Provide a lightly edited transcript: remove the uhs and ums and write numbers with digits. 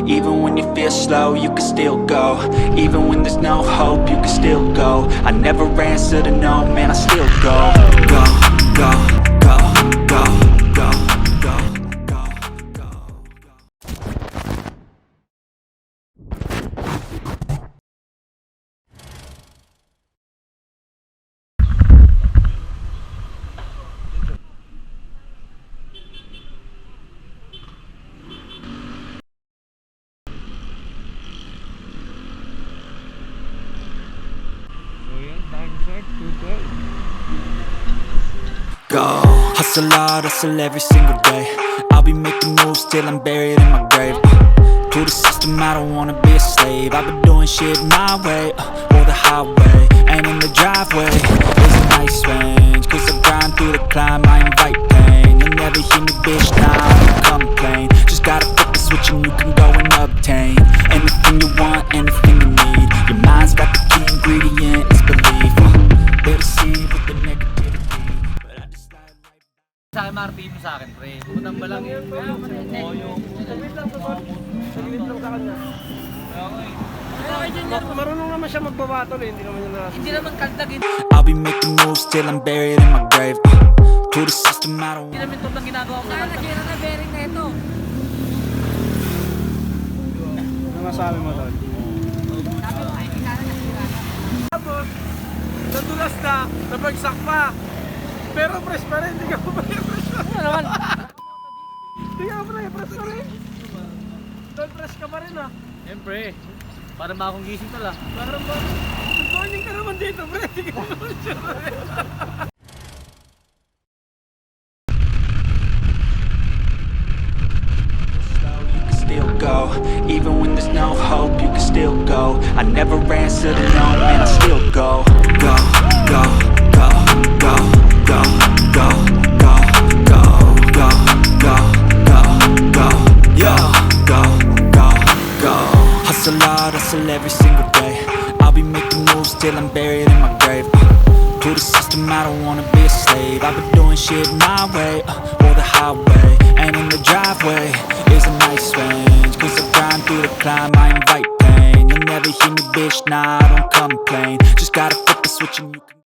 Even when you feel slow, you can still go. Even when there's no hope, you can still go. I never answer to no, man, I still go. Go, go, go, go, go, go, go, go, go. Go, hustle hard, hustle every single day. I'll be making moves till I'm buried in my grave. To the system, I don't wanna be a slave. I've been doing shit my way, or the highway. And in the driveway, there's a nice range. Cause I grind through the climb, I invite pain. You'll never hear me, bitch, nah, I don't complain. Just gotta flip the switch and you can go and obtain anything you want, anything you need. Your mind's got the key ingredient, it's belief. They're deceived with the negativity. Sa MRT mo sa akin, pre. Utang ba lang yun? Oo, yung... Saglit lang sa kanya. Marunong naman siya magbabatol eh, hindi naman niya na... Hindi naman kantagin. I'll be making moves till I'm buried in my grave. To the system, I don't Hindi namin ito lang ginagawa ko. Saan nakira na bearing na ito? Ano masabi mo doon? Sabi mo ay sana nakira na. Tapos, nadulas na, nabagsak pa. Pero press pa rin, hindi ka pa press pa rin. Ano naman? Hindi ka pa press pa rin. Don't press ka pa rin ah. Siyempre. Parang ba akong gising to lang. Parang ba? Good morning ka naman dito, pre. Hindi ka naman siya pa rin. still go. Even when there's no hope, you can still go. I never answer to no, man, I still go. Go, go, go, go, go, go, go, go, go, go, go, go, yeah, go, go, go. Hustle hard, hustle every single day. I'll be making moves till I'm buried in my grave. To the system, I don't wanna be a slave. I've been doing shit my way, or the highway. And in the driveway is a nice range. Cause I grind through the climb, I invite pain. You'll never hear me, bitch, nah, I don't complain. Just gotta flip the switch and you can